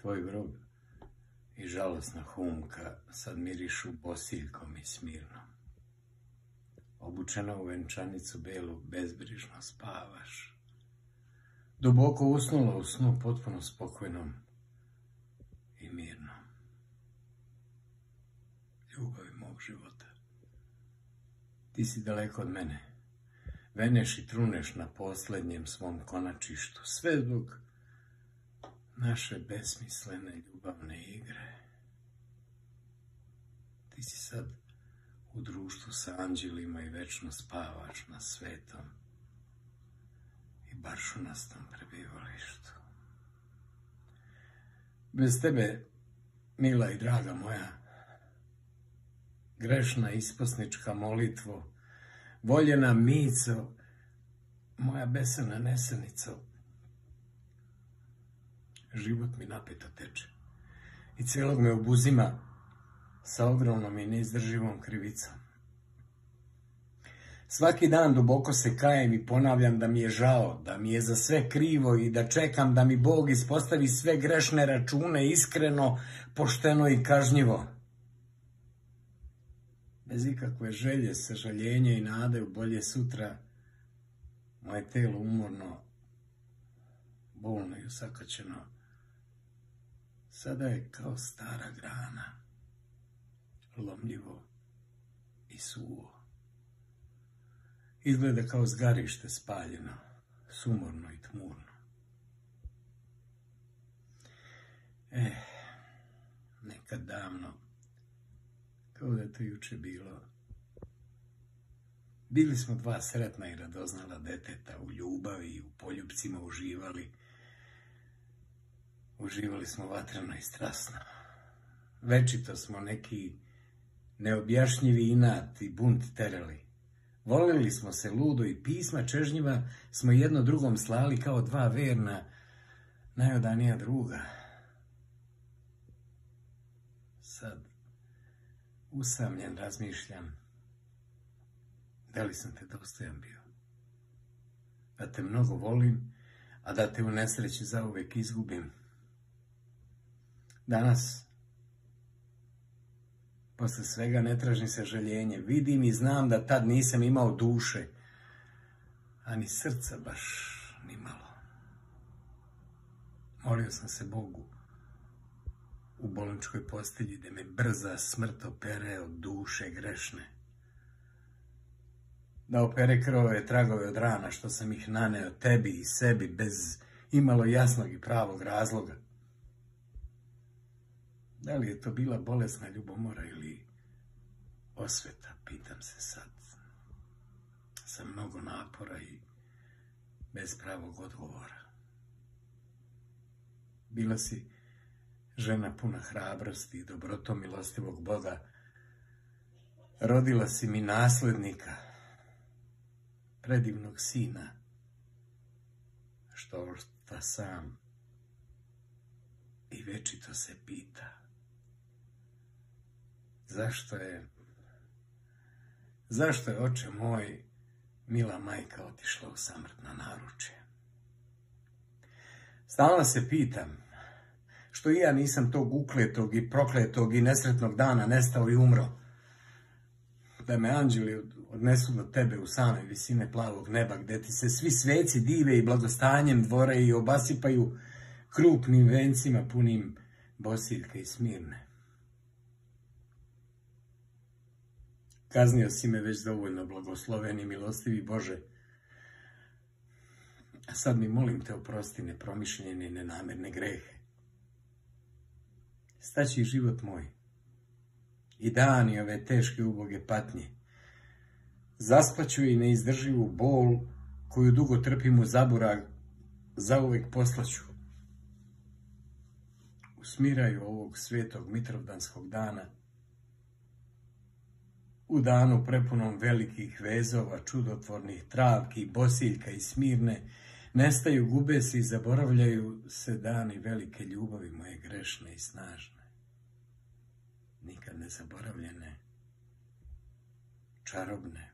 tvoj grob i žalosna humka sad mirišu bosiljkom i smirnom. Obučena u venčanicu belu bezbrižno spavaš. Duboko usnula u snu potpuno spokojnom i mirnom. Ljubavi mog života. Ti si daleko od mene. Veneš i truneš na posljednjem svom konačištu. Sve zbog naše besmislene ljubavne igre. Ti si sad u društvu sa anđelima i večno spavaš na svetom i baršunastom prebivalištu. Bez tebe, mila i draga moja, grešna isposnička molitvo, voljena mico, moja besena nesenico, život mi napeto teče i celog me obuzima sa ogromnom i neizdrživom krivicom. Svaki dan duboko se kajem i ponavljam da mi je žao, da mi je za sve krivo i da čekam da mi Bog ispostavi sve grešne račune iskreno, pošteno i kažnjivo. Bez ikakve želje, sažaljenja i nade u bolje sutra, moje telo umorno, bolno i usakaćeno, sada je kao stara grana, lomljivo i suvo. Izgleda kao zgarište spaljeno, sumorno i tmurno. Nekad davno, kao da je to juče bilo, bili smo dva sretna i radoznala deteta, u ljubavi i u poljupcima uživali. Uživali smo vatreno i strasno. Večito smo neki neobjašnjivi inat i bunt terali. Volili smo se ludo i pisma čežnjiva smo jedno drugom slali kao dva verna, najodanija druga. Sad, usamljen razmišljam, da li sam te dostojan bio? Da te mnogo volim, a da te u nesreći zauvek izgubim. Danas, posle svega ne tražim sažaljenje. Vidim i znam da tad nisam imao duše, a ni srca baš ni malo. Molio sam se Bogu u bolničkoj postelji da me brza smrt opere od duše grešne. Da opere krvave tragove od rana što sam ih naneo tebi i sebi bez imalo jasnog i pravog razloga. Da li je to bila bolesna ljubomora ili osveta, pitam se sad, sa mnogo napora i bez pravog odgovora. Bila si žena puna hrabrosti i dobrotom milostivog Boga. Rodila si mi naslednika, predivnog sina, što osta sam i večito se pita. Zašto je, oče moj, mila majka otišla u samrtno naručje? Stalno se pitam, što i ja nisam tog ukletog i prokletog i nesretnog dana nestao i umro, da me anđeli odnesu do tebe u same visine plavog neba, gde ti se svi sveci dive i blagostanjem dvore i obasipaju krupnim vencima punim bosiljka i smirne. Kaznio si me već dovoljno, blagosloveni, milostivi Bože. A sad mi molim te oprosti nepromišljene i nenamerne grehe. Staći život moj i dani ove teške uboge patnje. Zaspaću i neizdrživu bol koju dugo trpim u zaborag, zauvek poslaću. U smiraju ovog svetog mitrovdanskog dana, u danu prepunom velikih vezova, čudotvornih travki, bosiljka i smirne, nestaju, gube se i zaboravljaju se dani velike ljubavi moje grešne i snažne. Nikad ne zaboravljene, čarobne,